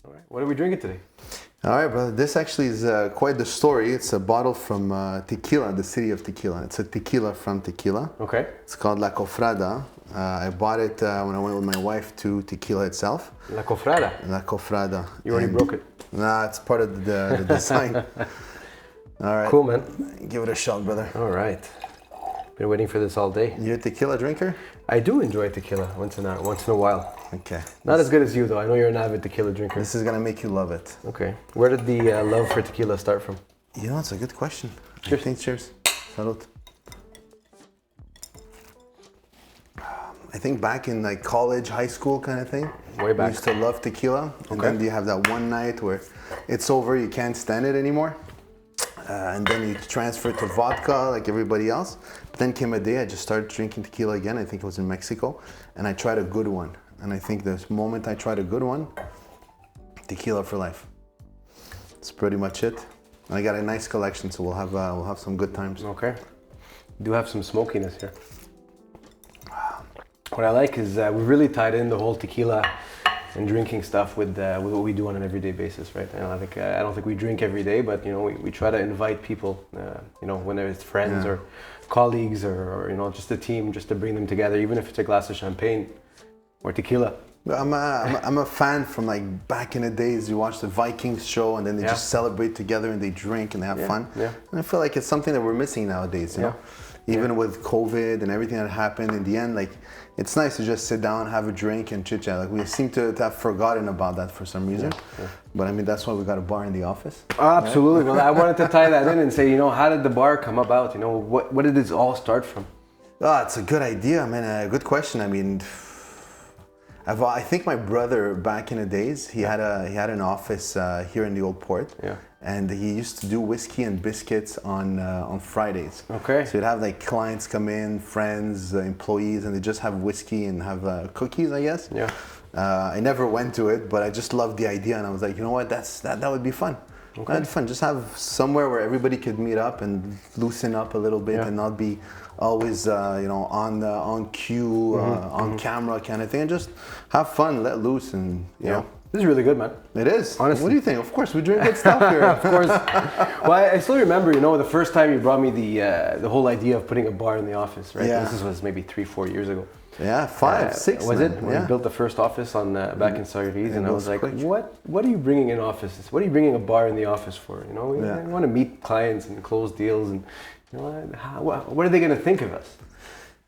All right. What are we drinking today? All right, brother. This actually is quite the story. It's a bottle from Tequila, the city of Tequila. It's a tequila from Tequila. Okay. It's called La Cofrada. I bought it when I went with my wife to Tequila itself. La Cofrada. La Cofrada. You already broke it. Nah, it's part of the design. All right. Cool, man. Give it a shot, brother. All right. Been waiting for this all day. You a tequila drinker? I do enjoy tequila once in a while. Okay. Not as good as you, though. I know you're an avid tequila drinker. This is gonna make you love it. Okay. Where did the love for tequila start from? You know, it's a good question. Cheers. I think cheers. Salud. I think back in like college, high school kind of thing. Way back. We used to love tequila. And Okay. then you have that one night where it's over, you can't stand it anymore. And then you transfer to vodka like everybody else. But then came a day I just started drinking tequila again. I think it was in Mexico. And I tried a good one. And I think the moment I tried a good one, tequila for life. That's pretty much it. And I got a nice collection, so we'll have some good times. Okay. Do have some smokiness here. What I like is we really tied in the whole tequila and drinking stuff with what we do on an everyday basis, right? You know, I don't think we drink every day, but you know, we try to invite people, you know, whether it's friends or colleagues or you know, just a team, just to bring them together, even if it's a glass of champagne or tequila. I'm a fan from like back in the days. You watch the Vikings show and then they just celebrate together and they drink and they have fun. Yeah. And I feel like it's something that we're missing nowadays. You know, even with COVID and everything that happened, in the end, like it's nice to just sit down, have a drink, and chit chat. Like we seem to have forgotten about that for some reason. But I mean, that's why we got a bar in the office. Absolutely. Well, I wanted to tie that in and say, you know, how did the bar come about? You know, what did this all start from? Oh, it's a good idea. I mean, a good question. I mean, I think my brother back in the days, he had an office here in the Old Port. Yeah. And he used to do whiskey and biscuits on Fridays. Okay. So he'd have like clients come in, friends, employees, and they just have whiskey and have cookies, I guess. Yeah. I never went to it, but I just loved the idea, and I was like, you know what, that would be fun. Okay. That'd be fun. Just have somewhere where everybody could meet up and loosen up a little bit and not be always you know, on cue, on camera kind of thing, and just have fun, let loose, and you know. This is really good, man. It is. Honestly. What do you think? Of course, we drink good stuff here. Of course. Well, I still remember, you know, the first time you brought me the whole idea of putting a bar in the office, right? Yeah. This was maybe 3-4 years ago. Yeah, 5, 6. Was it? When we built the first office on back in Sagres, and I was like, what are you bringing in offices? What are you bringing a bar in the office for? You know, we want to meet clients and close deals, and you know, what are they going to think of us?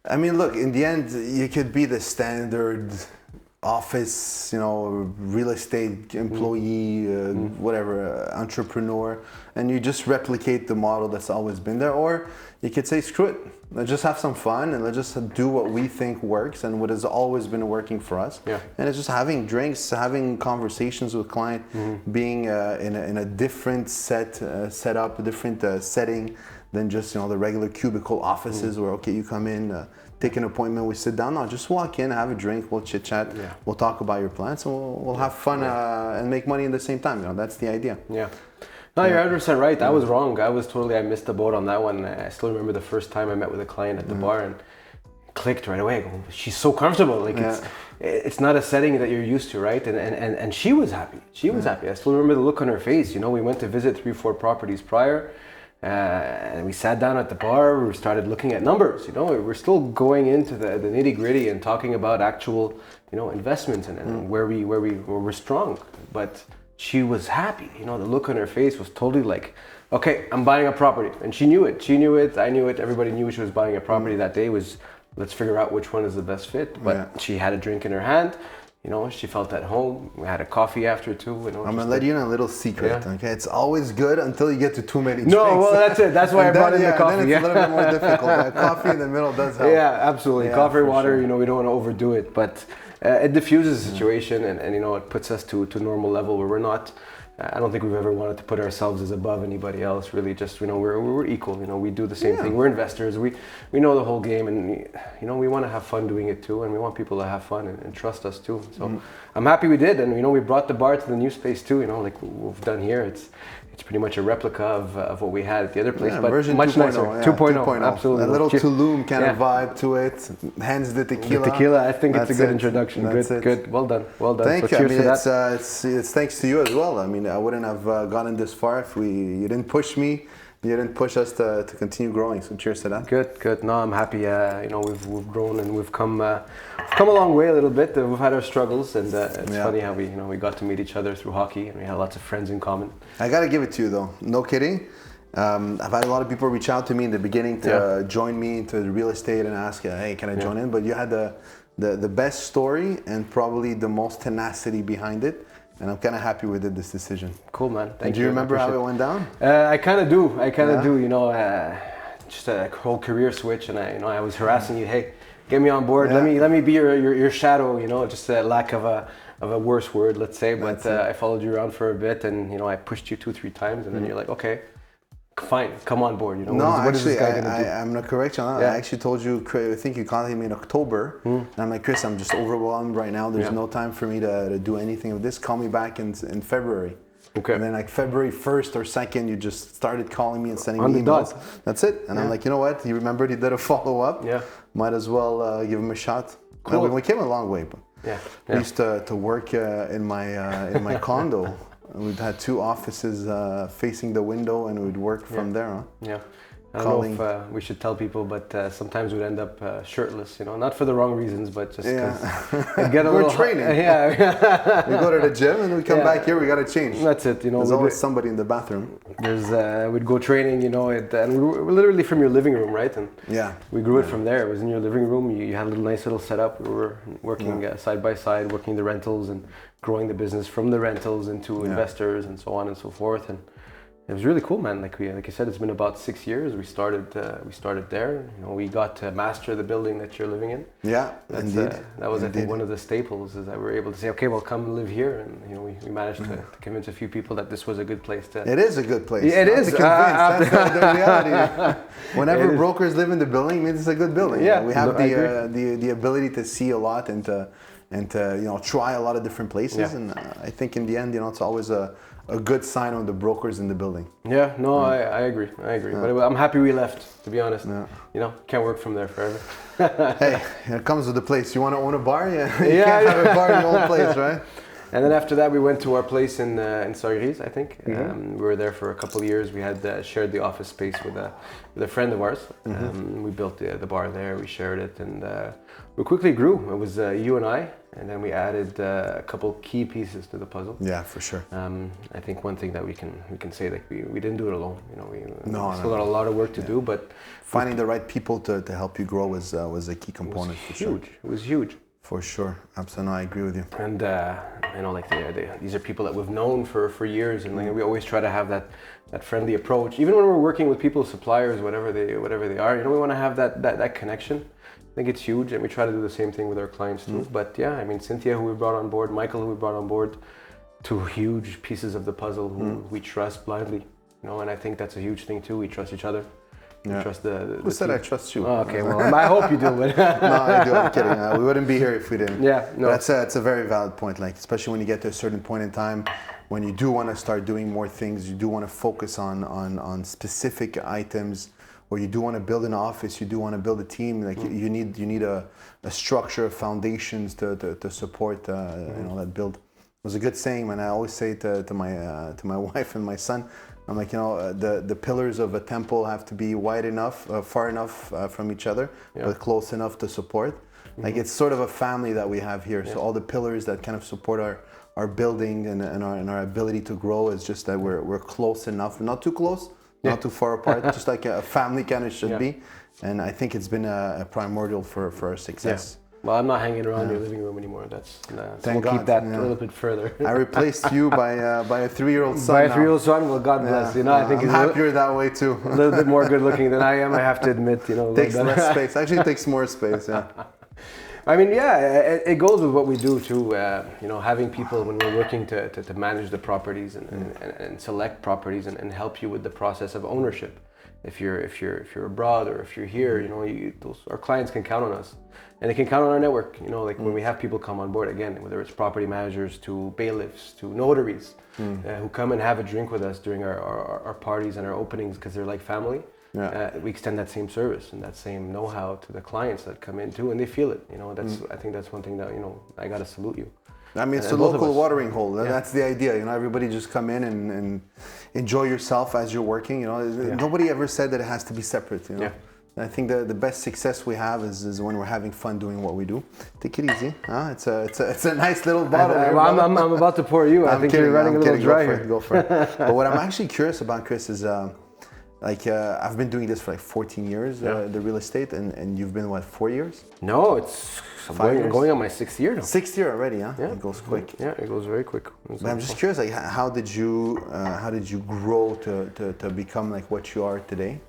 I mean, look, in the end, you could be the standard office, you know, real estate employee, whatever, entrepreneur, and you just replicate the model that's always been there. Or you could say, screw it, let's just have some fun and let's just do what we think works and what has always been working for us. Yeah. And it's just having drinks, having conversations with client, being in a different setup, a different setting than just, you know, the regular cubicle offices where, okay, you come in, take an appointment, we sit down. No, just walk in, have a drink, we'll chit chat, we'll talk about your plans, and we'll have fun and make money at the same time. You know, that's the idea. Yeah. No, you're 100% right. I was wrong. I missed the boat on that one. I still remember the first time I met with a client at the bar and clicked right away. I go, she's so comfortable. Like it's not a setting that you're used to, right? And she was happy. She was happy. I still remember the look on her face. You know, we went to visit 3-4 properties prior. And we sat down at the bar, we started looking at numbers, you know, we're still going into the nitty gritty and talking about actual, you know, investments and where we're strong. But she was happy, you know, the look on her face was totally like, okay, I'm buying a property. And she knew it, I knew it, everybody knew she was buying a property that day. Was, let's figure out which one is the best fit. But she had a drink in her hand. You know, she felt at home. We had a coffee after too. You know, I'm gonna let you in a little secret. Okay, it's always good until you get to too many drinks. No, well, that's it. That's why I brought in the coffee. Then it's a little bit more difficult. Coffee in the middle does help. Yeah, absolutely. Coffee, water. Sure. You know, we don't want to overdo it, but it diffuses the situation, and you know, it puts us to normal level where we're not. I don't think we've ever wanted to put ourselves as above anybody else. Really, just, you know, we're equal. You know, we do the same thing. We're investors. We know the whole game, and you know, we want to have fun doing it too, and we want people to have fun and trust us too. So I'm happy we did, and you know, we brought the bar to the new space too. You know, like we've done here. It's it's pretty much a replica of what we had at the other place, but version much 2.0, nicer. yeah, 2.0, absolutely. A little Tulum kind of vibe to it. Hence the tequila. The tequila, I think it's a good introduction. Good. Well done. Thank you. I mean, it's thanks to you as well. I mean, I wouldn't have gotten this far if you didn't push me. You didn't push us to continue growing. So cheers to that. Good. No, I'm happy. We've grown and we've come a long way a little bit. We've had our struggles, and it's funny how we got to meet each other through hockey, and we had lots of friends in common. I gotta give it to you though. No kidding. I've had a lot of people reach out to me in the beginning to join me into the real estate and ask, hey, can I join in? But you had the best story and probably the most tenacity behind it. And I'm kind of happy we did this decision. Cool, man. Thank you. Do you remember how it went down? I kind of do. Just a whole career switch, and I was harassing you. Hey, get me on board. Let me be your shadow. Just a lack of a worse word, let's say. But I followed you around for a bit, and I pushed you 2-3 times, and then you're like, okay. Fine, come on board. What is this guy gonna do? I'm gonna correct you on that. I actually told you, I think you contacted me in October, and I'm like, Chris, I'm just overwhelmed right now. There's no time for me to do anything of this. Call me back in February. Okay. And then like February 1st or 2nd, you just started calling me and sending me emails. That's it. And I'm like, you know what? He remembered he did a follow-up. Yeah. Might as well give him a shot. Cool. We came a long way. But we used to work in my condo. We'd had 2 offices facing the window, and we'd work from there. Huh? Yeah. I don't know if we should tell people, but sometimes we'd end up shirtless, not for the wrong reasons, but just because get a We're training. We go to the gym and we come back here, we got to change. That's it. There's always somebody in the bathroom. We'd go training, and we were literally from your living room, right? And we grew it from there. It was in your living room. You had a nice little setup. We were working side by side, working the rentals and growing the business from the rentals into investors and so on and so forth. And it was really cool, man. Like I said, it's been about 6 years. We started there. We got to master the building that you're living in. Yeah, indeed. That was, I think, one of the staples is that we were able to say, okay, well, come live here. And we managed to convince a few people that this was a good place to. It is a good place. Yeah, it is. That's the reality. Whenever brokers live in the building, it means it's a good building. Yeah, we have the ability to see a lot and to try a lot of different places. And I think in the end, it's always a good sign on the brokers in the building. Yeah, no, I agree. But I'm happy we left, to be honest. Can't work from there forever. Hey, it comes with the place. You want to own a bar? You can't have a bar in your own place, right? And then after that, we went to our place in Cigars, I think. We were there for a couple of years. We had shared the office space with a friend of ours. We built the bar there. We shared it, and we quickly grew. It was you and I. And then we added a couple key pieces to the puzzle. Yeah, for sure. I think one thing that we can say that we didn't do it alone. We still got a lot of work to do, but finding the right people to help you grow was a key component. It was huge. For sure, absolutely. I agree with you. And these are people that we've known for years, and we always try to have that friendly approach. Even when we're working with people, suppliers, whatever they are, we want to have that connection. I think it's huge, and we try to do the same thing with our clients too. But Cynthia, who we brought on board, Michael, who we brought on board, 2 huge pieces of the puzzle who we trust blindly. And I think that's a huge thing too. We trust each other. We trust the Who said team. I trust you? Oh, okay, well, I hope you do. But No, I do. I'm kidding. We wouldn't be here if we didn't. Yeah, no. But that's a very valid point. Like, especially when you get to a certain point in time, when you do want to start doing more things, you do want to focus on specific items. Or you do want to build an office, you do want to build a team. Like you need a structure of foundations to support that build. It was a good saying, man. I always say to my wife and my son, I'm like, the pillars of a temple have to be wide enough, far enough from each other, but close enough to support. Like it's sort of a family that we have here. So all the pillars that kind of support our building and our ability to grow is just that we're close enough, not too close. Not too far apart, just like a family kind of should be. And I think it's been a primordial for our success. Well, I'm not hanging around your living room anymore. So Thank we'll God. keep that a little bit further. I replaced you by a 3-year-old son. By a 3-year-old son, well, God bless. I think I'm happier that way too. A little bit more good looking than I am, I have to admit. Takes less space. Actually, it takes more space. Yeah. I mean, it goes with what we do too. Having people when we're working to manage the properties and select properties and help you with the process of ownership. if you're abroad or if you're here, you know, our clients can count on us, and they can count on our network. You know, like when we have people come on board again, whether it's property managers to bailiffs to notaries, who come and have a drink with us during our parties and our openings because they're like family. We extend that same service and that same know-how to the clients that come in too, and they feel it. You know, I think that's one thing that, you know, I gotta salute you. I mean, it's a local watering hole. That's the idea. You know, everybody just come in and enjoy yourself as you're working. You know, nobody ever said that it has to be separate. You know, I think the best success we have is when we're having fun doing what we do. Take it easy. Huh? It's a nice little bottle. I'm about to pour you. I think you're running a little dry here. Go for it. But what I'm actually curious about, Chris, is I've been doing this for like 14 years, the real estate, and you've been, what, 4 years? No, it's going on my 6th year now. 6th year already, huh? Yeah. It goes quick. Yeah, it goes very quick. But I'm just curious, like, how did you grow to become like what you are today?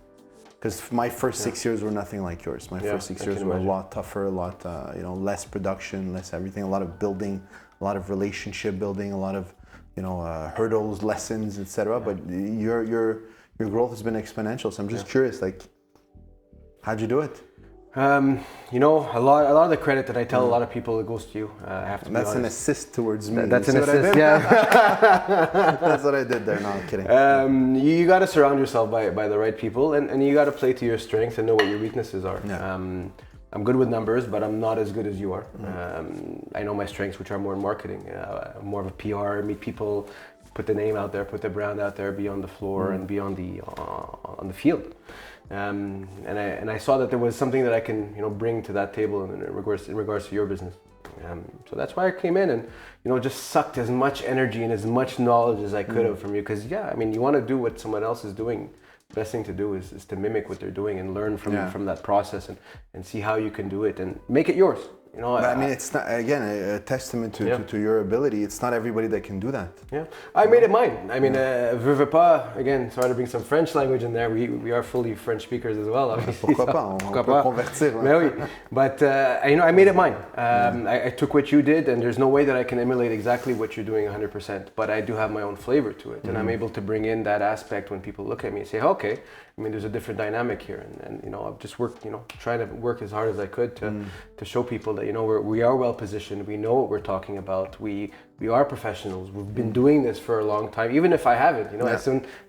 Because my first 6 years were nothing like yours. My first 6 years were a lot tougher, a lot less production, less everything, a lot of building, a lot of relationship building, a lot of hurdles, lessons, etc. But your growth has been exponential. So I'm just curious, like, how'd you do it? You know, a lot of the credit that I tell a lot of people, it goes to you. I have to be honest. That's an assist towards me. That's an assist, yeah. That's what I did there. No, I'm kidding. You got to surround yourself by the right people, and you got to play to your strengths and know what your weaknesses are. Yeah. I'm good with numbers, but I'm not as good as you are. I know my strengths, which are more in marketing, more of a PR, meet people, put the name out there, put the brand out there, be on the floor and be on the field. And I saw that there was something that I can, bring to that table in regards to your business. So that's why I came in and, just sucked as much energy and as much knowledge as I could have from you. Because you want to do what someone else is doing. Best thing to do is to mimic what they're doing and learn from that process and see how you can do it and make it yours. I mean, it's not, again, a testament to your ability. It's not everybody that can do that. Yeah, I made it mine. I mean, veux veux pas, again, sorry to bring some French language in there. We are fully French speakers as well, obviously. Pourquoi pas? On peut convertir. Mais oui. But, I made it mine. I took what you did, and there's no way that I can emulate exactly what you're doing 100%. But I do have my own flavor to it, and I'm able to bring in that aspect when people look at me and say, okay, I mean, there's a different dynamic here, and I've just worked, trying to work as hard as I could to show people that we are well positioned. We know what we're talking about. We are professionals. We've been doing this for a long time, even if I haven't.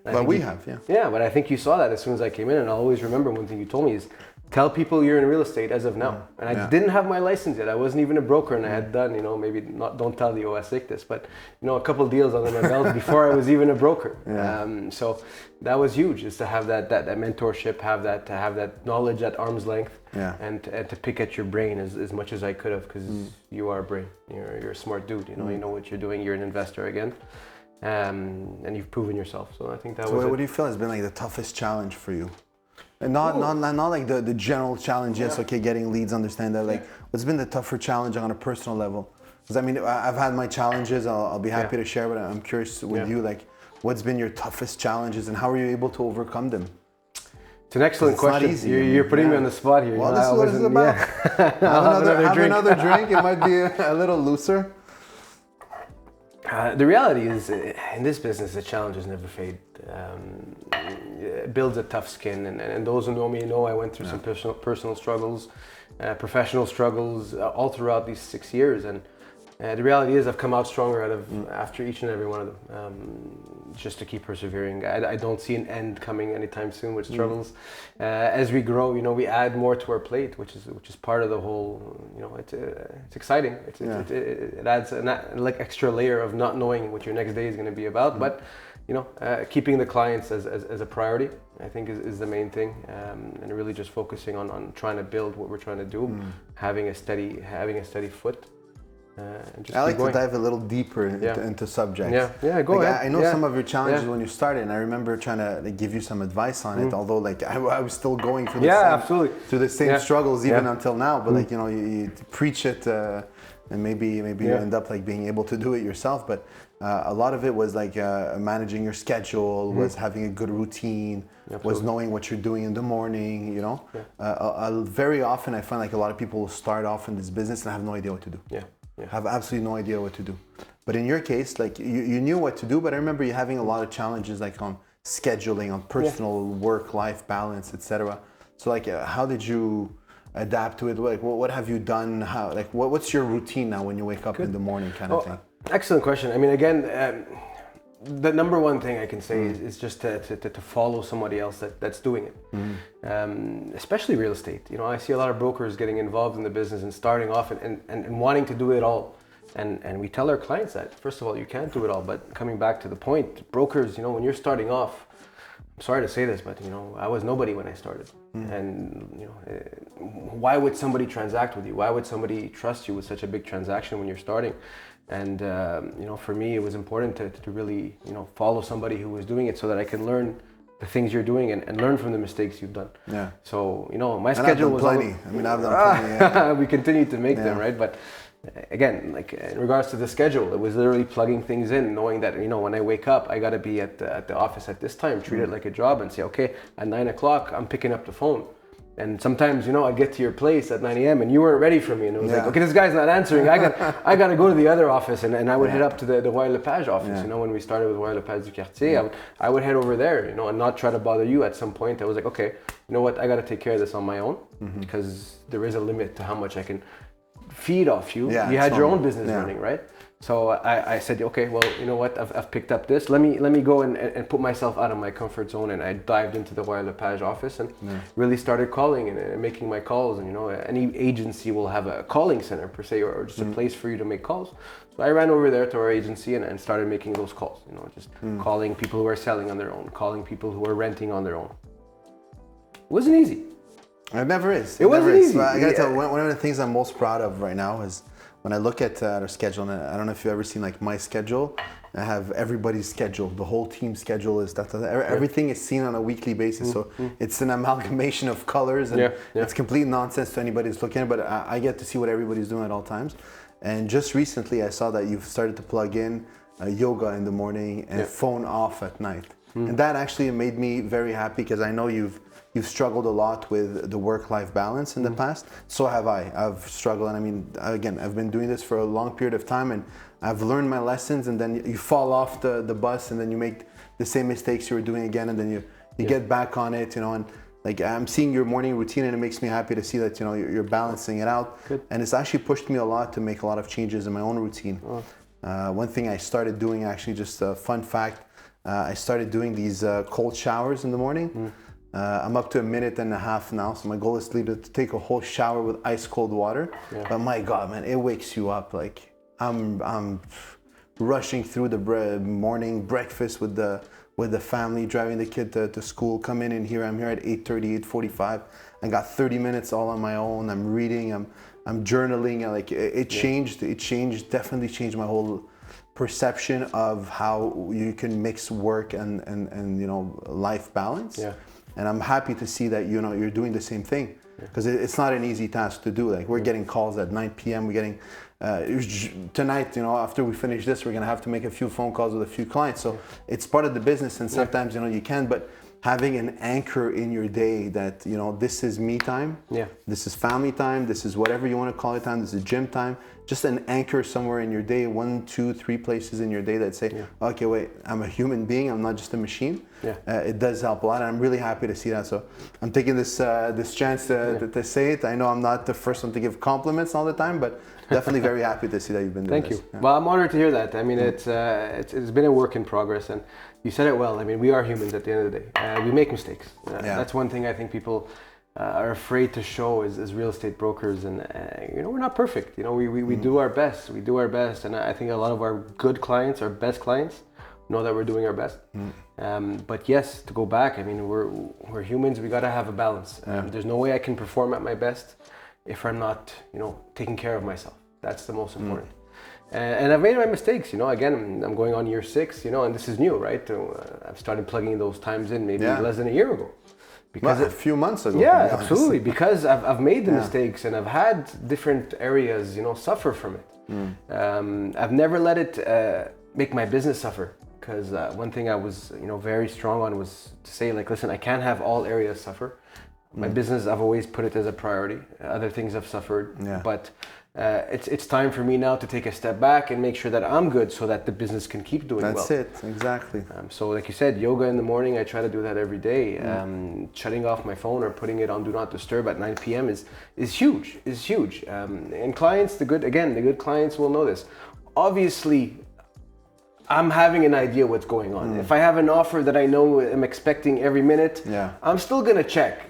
But we have. Yeah, but I think you saw that as soon as I came in, and I'll always remember one thing you told me is, tell people you're in real estate as of now. And I didn't have my license yet. I wasn't even a broker, and I had done, maybe not, don't tell the OSIC this, but a couple of deals under my belt before I was even a broker. So that was huge, is to have that mentorship, to have that knowledge at arm's length, and to pick at your brain as much as I could have, because you are a brain. You're a smart dude. You know what you're doing. You're an investor again, and you've proven yourself. So I think that was. So what do you feel has been like the toughest challenge for you? And not like the general challenge, getting leads, understand that. Like, what's been the tougher challenge on a personal level? Because I mean, I've had my challenges, I'll be happy to share, but I'm curious with you, like, what's been your toughest challenges and how are you able to overcome them? It's an excellent question. Not easy, you're putting me on the spot here. Well, this is what it's about. Have another drink, it might be a little looser. The reality is, in this business, the challenges never fade. It builds a tough skin, and those who know me know I went through some personal struggles, professional struggles all throughout these 6 years, and the reality is I've come out stronger after each and every one of them, just to keep persevering. I don't see an end coming anytime soon with struggles. As we grow, we add more to our plate, which is part of the whole. It's exciting. It adds an extra layer of not knowing what your next day is going to be about, but. Keeping the clients as a priority, I think is the main thing, and really just focusing on trying to build what we're trying to do, having a steady foot. And just I like to dive a little deeper into subjects. Yeah, go ahead. I know some of your challenges when you started, and I remember trying to give you some advice on it, although I was still going through the same struggles even until now, but you preach it, and maybe you end up being able to do it yourself, but a lot of it was managing your schedule, was having a good routine, was knowing what you're doing in the morning, very often I find a lot of people will start off in this business and have no idea what to do. Have absolutely no idea what to do. But in your case, you knew what to do, but I remember you having a lot of challenges on scheduling, on personal work-life balance, etc. So like, how did you adapt to it? Like, what have you done? How, like, what's your routine now when you wake up in the morning, kind of thing? Excellent question. I mean, again, the number one thing I can say is just to follow somebody else that's doing it. Especially real estate. You know, I see a lot of brokers getting involved in the business and starting off and wanting to do it all. And we tell our clients that, first of all, you can't do it all. But coming back to the point, brokers, you know, when you're starting off, I'm sorry to say this, but, you know, I was nobody when I started. And, you know, why would somebody transact with you? Why would somebody trust you with such a big transaction when you're starting? And, you know, for me, it was important to really, you know, follow somebody who was doing it so that I can learn the things you're doing and learn from the mistakes you've done. Yeah. So, you know, my schedule was plenty. I've done plenty. Yeah. We continue to make them, right? But again, like in regards to the schedule, it was literally plugging things in, knowing that, you know, when I wake up, I got to be at the office at this time, treat it like a job and say, okay, at 9 o'clock, I'm picking up the phone. And sometimes, you know, I'd get to your place at 9 a.m. and you weren't ready for me. And it was like, okay, this guy's not answering. I got to go to the other office. And I would head up to the Royal Lepage office. You know, when we started with Royal Lepage du Quartier, I would head over there, you know, and not try to bother you. At some point, I was like, okay, you know what? I got to take care of this on my own because there is a limit to how much I can feed off you. You had your own business running, right? So I said, okay, well, you know what? I've picked up this. Let me go and put myself out of my comfort zone. And I dived into the Royal Lepage office and really started calling and making my calls. And, you know, any agency will have a calling center per se, or just a place for you to make calls. So I ran over there to our agency and started making those calls. You know, just calling people who are selling on their own, calling people who are renting on their own. It wasn't easy. It never is. It wasn't easy. But I gotta tell you, one of the things I'm most proud of right now is when I look at our schedule, and I don't know if you've ever seen like my schedule, I have everybody's schedule, the whole team's schedule is that. Everything is seen on a weekly basis. So it's an amalgamation of colors and it's complete nonsense to anybody who's looking at it, but I get to see what everybody's doing at all times. And just recently I saw that you've started to plug in yoga in the morning and phone off at night. And that actually made me very happy because I know you've struggled a lot with the work-life balance in the past. So have I. I've struggled, and I mean, again, I've been doing this for a long period of time, and I've learned my lessons. And then you fall off the bus, and then you make the same mistakes you were doing again, and then you get back on it, you know. And like I'm seeing your morning routine, and it makes me happy to see that, you know, you're balancing it out. Good. And it's actually pushed me a lot to make a lot of changes in my own routine. One thing I started doing, actually, just a fun fact, I started doing these cold showers in the morning. I'm up to 1.5 minutes now, so my goal is to take a whole shower with ice cold water. But my God, man, it wakes you up. Like I'm rushing through the morning breakfast with the family, driving the kid to school, come in here. I'm here at 8:30, 8:45. I got 30 minutes all on my own. I'm reading, I'm journaling. Like it changed. It changed. Definitely changed my whole perception of how you can mix work and you know, life balance. And I'm happy to see that, you know, you're doing the same thing, because it's not an easy task to do. Like we're getting calls at 9 p.m. We're getting tonight, you know, after we finish this, we're gonna have to make a few phone calls with a few clients. So it's part of the business, and sometimes, you know, you can, but having an anchor in your day that, you know, this is me time, this is family time, this is whatever you want to call it time, this is gym time, just an anchor somewhere in your day, 1, 2, 3 places in your day that say, okay, wait, I'm a human being, I'm not just a machine. It does help a lot, and I'm really happy to see that. So I'm taking this chance to say it. I know I'm not the first one to give compliments all the time, but definitely very happy to see that you've been doing this. Thank you. Well, I'm honored to hear that. I mean, it's been a work in progress, and you said it well. I mean, we are humans at the end of the day. We make mistakes. That's one thing I think people are afraid to show as real estate brokers, and you know, we're not perfect. You know, we do our best. We do our best, and I think a lot of our good clients, our best clients, know that we're doing our best. But yes, to go back, I mean, we're humans. We got to have a balance. There's no way I can perform at my best if I'm not, you know, taking care of myself. That's the most important. And I've made my mistakes, you know. Again, I'm going on year 6, you know, and this is new, right? I've started plugging those times in maybe less than a year ago. Because a few months ago. Yeah, absolutely. Because I've made the mistakes, and I've had different areas, you know, suffer from it. I've never let it make my business suffer. Because one thing I was, you know, very strong on was to say, like, listen, I can't have all areas suffer. My business, I've always put it as a priority. Other things have suffered, but it's time for me now to take a step back and make sure that I'm good so that the business can keep doing well. That's it, exactly. So like you said, yoga in the morning, I try to do that every day. Shutting off my phone or putting it on Do Not Disturb at 9 p.m. is huge, and clients, the good clients will know this. Obviously, I'm having an idea what's going on. If I have an offer that I know I'm expecting every minute, I'm still gonna check.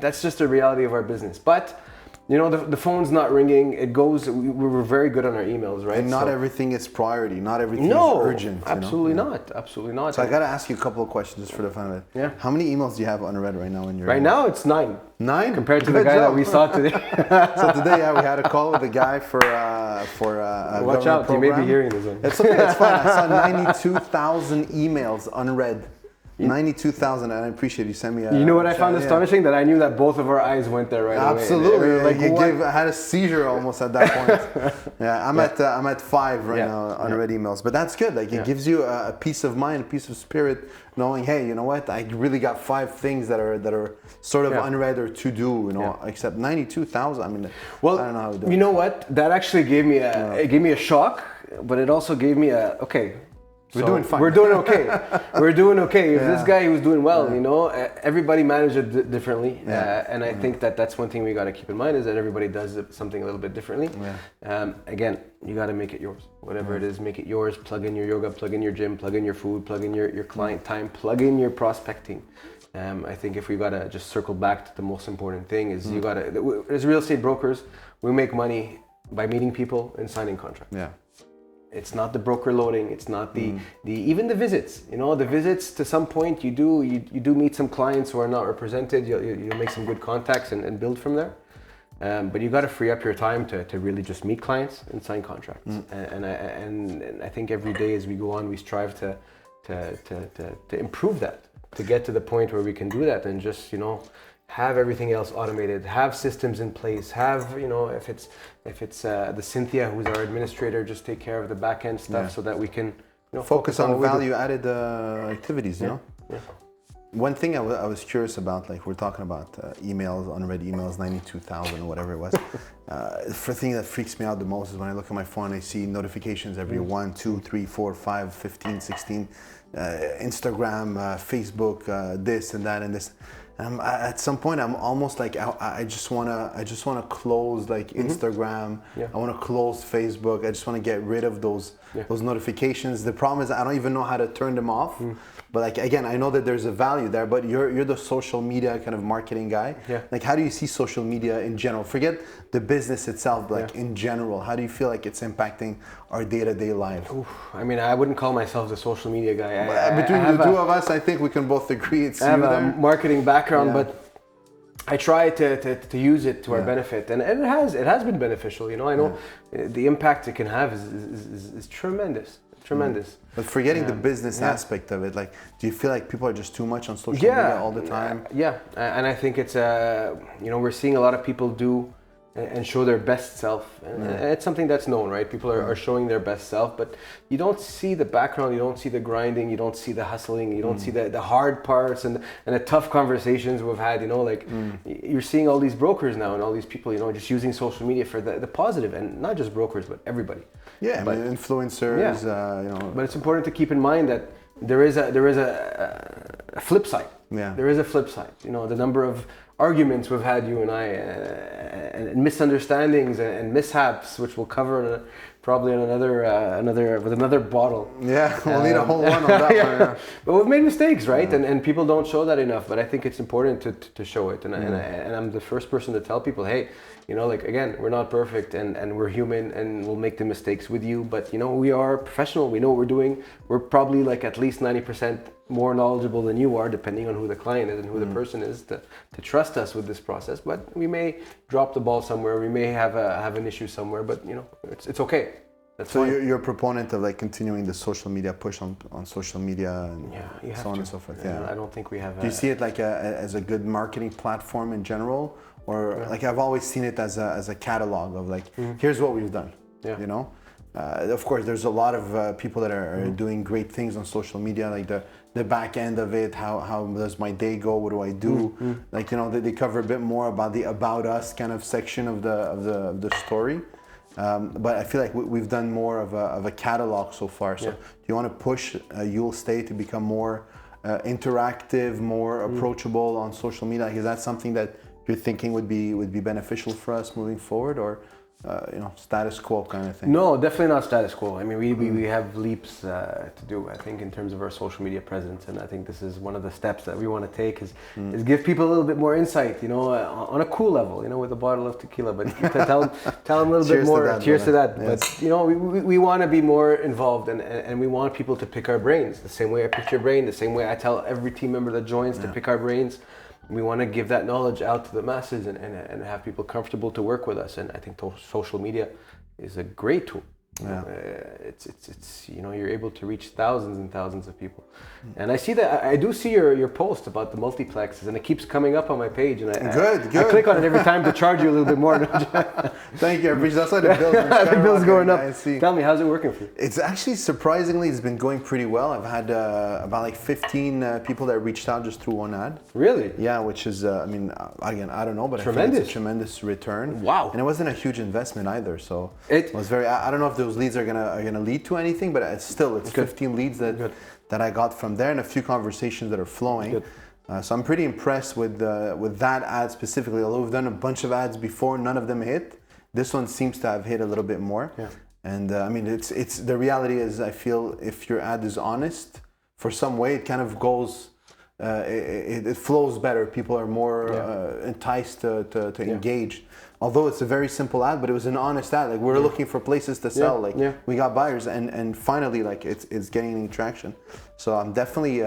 That's just the reality of our business. But the phone's not ringing. It goes. We're very good on our emails, right? And not everything is priority. Not everything is urgent. Absolutely not. Absolutely not. So I gotta ask you a couple of questions just for the fun of it. Yeah. How many emails do you have unread right now in your? Right now it's 9. 9 compared to the guy that we saw today. So today, we had a call with a guy for watch out, program. You may be hearing this one. It's okay. It's fine. I saw 92,000 emails unread. 92,000, and I appreciate you sent me a... You know what I found astonishing? That I knew that both of our eyes went there right away. Absolutely. I had a seizure almost at that point. I'm at 5 right now, unread emails. But that's good. It gives you a peace of mind, a peace of spirit, knowing, hey, you know what? I really got 5 things that are sort of unread or to do, except 92,000. I mean, I don't know how to do it. You know what? That actually gave me a shock, but it also gave me We're doing fine. We're doing okay. We're doing okay. If this guy was doing well, everybody managed it differently. And I think that's one thing we got to keep in mind is that everybody does something a little bit differently. Again, you got to make it yours. Whatever it is, make it yours. Plug in your yoga, plug in your gym, plug in your food, plug in your client time, plug in your prospecting. I think if we got to just circle back to the most important thing is you got to, as real estate brokers, we make money by meeting people and signing contracts. It's not the broker loading. It's not the even the visits. The visits to some point you do meet some clients who are not represented. You'll make some good contacts and build from there. But you got to free up your time to really just meet clients and sign contracts. And I think every day as we go on, we strive to improve that, to get to the point where we can do that and just have everything else automated, have systems in place, have, if it's the Cynthia who's our administrator, just take care of the back end stuff so that we can focus on value added activities, One thing I was curious about, we're talking about emails, unread emails, 92,000 or whatever it was. The thing that freaks me out the most is when I look at my phone, I see notifications every 1, 2, 3, 4, 5, 15, 16, Instagram, Facebook, this and that and this. At some point, I'm almost like I just wanna close Instagram. I wanna close Facebook. I just wanna get rid of those notifications. The problem is I don't even know how to turn them off. But again, I know that there's a value there. But you're the social media kind of marketing guy. How do you see social media in general? Forget the business itself, but in general, how do you feel like it's impacting our day-to-day life? I mean, I wouldn't call myself the social media guy. Between the two of us, I think we can both agree it's I have a marketing background, but I try to use it to our benefit, and it has been beneficial. I know the impact it can have is tremendous. But forgetting the business aspect of it, do you feel like people are just too much on social media all the time? And I think it's we're seeing a lot of people do and show their best self, and it's something that's known, right? People are showing their best self, but you don't see the background, you don't see the grinding, you don't see the hustling, you don't see the hard parts and the tough conversations we've had. You're seeing all these brokers now and all these people, just using social media for the positive, and not just brokers, but everybody. Influencers. But it's important to keep in mind that there is a flip side. There is a flip side. The number of arguments we've had, you and I, and misunderstandings and mishaps, which we'll cover probably in another bottle. We'll need a whole one on that one. But we've made mistakes, right? And people don't show that enough. But I think it's important to show it. And I'm the first person to tell people, hey, again, we're not perfect and we're human and we'll make the mistakes with you. But we are professional. We know what we're doing. We're probably at least 90% more knowledgeable than you are, depending on who the client is and who the person is, to trust us with this process. But we may drop the ball somewhere. We may have an issue somewhere. But it's okay. That's so you're a proponent of continuing the social media push on social media and so on and so forth. I don't think we have. Do you see it as a good marketing platform in general, or I've always seen it as a catalog of here's what we've done. Of course, there's a lot of people that are doing great things on social media, like the back end of it. How does my day go? What do I do? Like they cover a bit more about the about us kind of section of the story. But I feel like we've done more of a catalog so far. So do you want to push Yulstay to become more interactive, more approachable on social media? Like, is that something that you're thinking would be beneficial for us moving forward, or status quo kind of thing? No, definitely not status quo. I mean, we have leaps to do, I think, in terms of our social media presence, and I think this is one of the steps that we want to take is give people a little bit more insight, on a cool level, with a bottle of tequila, but tell them a little bit more. Cheers to that. Yes. But we want to be more involved, and we want people to pick our brains the same way I pick your brain, the same way I tell every team member that joins to pick our brains. We want to give that knowledge out to the masses and have people comfortable to work with us. And I think social media is a great tool. It's you're able to reach thousands and thousands of people. And I do see your post about the multiplexes, and it keeps coming up on my page, and I click on it every time to charge you a little bit more. Thank you. I appreciate that's why the bills are the bill's going up. Tell me, how's it working for you? It's actually surprisingly, it's been going pretty well. I've had about like 15 people that reached out just through one ad. Really? Yeah, which is again, I don't know, but tremendous. I think it's a tremendous return. Wow. And it wasn't a huge investment either, so it was very. I don't know if those leads are gonna lead to anything, but it's 15 leads that I got from there, and a few conversations that are flowing. So I'm pretty impressed with that ad specifically. Although we've done a bunch of ads before, none of them hit. This one seems to have hit a little bit more. Yeah. And I mean, it's the reality is, I feel if your ad is honest, for some way it kind of goes. It flows better. People are more enticed to engage. Although it's a very simple ad, but it was an honest ad. Like, we're looking for places to sell. We got buyers, and finally, like, it's getting traction. So I'm definitely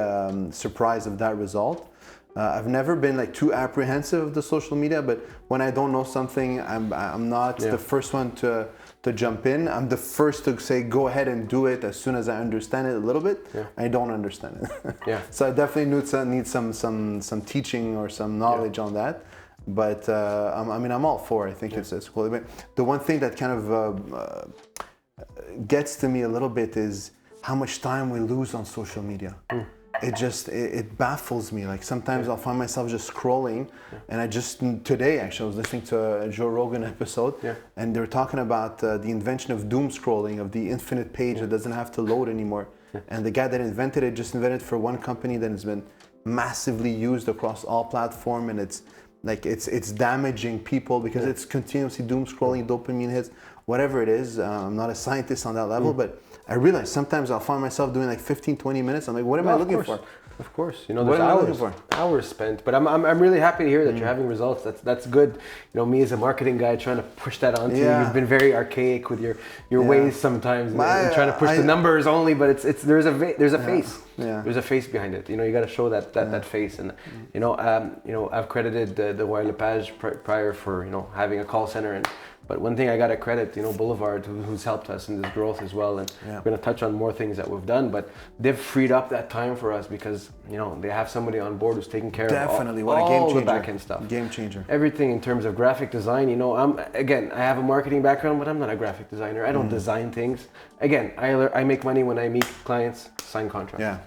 surprised of that result. I've never been like too apprehensive of the social media, but when I don't know something, I'm not the first one to jump in. I'm the first to say go ahead and do it as soon as I understand it a little bit. I don't understand it. So I definitely need some teaching or some knowledge on that. But I'm all for it. I think it's cool. The one thing that kind of gets to me a little bit is how much time we lose on social media. It baffles me. Like, sometimes I'll find myself just scrolling, and today actually I was listening to a Joe Rogan episode, and they were talking about the invention of doom scrolling, of the infinite page that doesn't have to load anymore. And the guy that invented it just invented for one company that has been massively used across all platforms, and it's damaging people because it's continuously doom scrolling, dopamine hits, whatever it is. I'm not a scientist on that level, but I realize sometimes I'll find myself doing like 15-20 minutes. I'm like, what am I looking for? Of course, there's hours spent. But I'm really happy to hear that you're having results. That's good. Me as a marketing guy trying to push that onto you. You've been very archaic with your ways sometimes, and trying to push the numbers only. But there's a face. There's a face behind it. You got to show that face. And I've credited the Wire Lepage prior for having a call center. But one thing I got to credit, Boulevard, who's helped us in this growth as well. And we're going to touch on more things that we've done. But they've freed up that time for us because, they have somebody on board who's taking care of all the back end stuff. Game changer. Everything in terms of graphic design. I have a marketing background, but I'm not a graphic designer. I don't design things. Again, I make money when I meet clients, sign contracts. Yeah.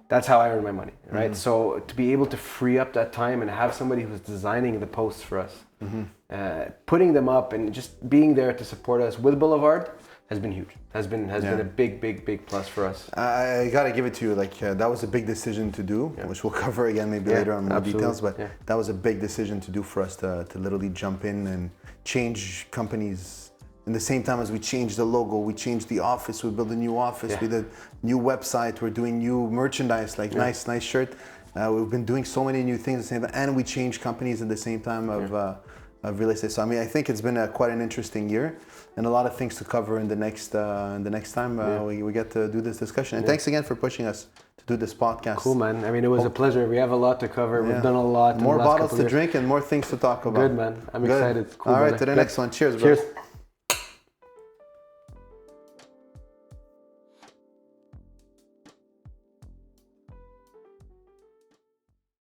That's how I earn my money, right? So to be able to free up that time and have somebody who's designing the posts for us, putting them up and just being there to support us with Boulevard has been huge. Has been a big plus for us. I gotta give it to you. Like, that was a big decision to do, which we'll cover again maybe later on more details. But that was a big decision to do for us to literally jump in and change companies. In the same time as we changed the logo, we changed the office, we built a new office, we did new website, we're doing new merchandise, like nice shirt. We've been doing so many new things at the same time, and we changed companies at the same time of real estate. So I think it's been quite an interesting year, and a lot of things to cover in the next time we get to do this discussion. And thanks again for pushing us to do this podcast. Cool, man. It was a pleasure. We have a lot to cover. We've done a lot. More bottles to drink and more things to talk about. Good, man. I'm excited. Cool, all right, to the next one. Cheers, bro. Cheers.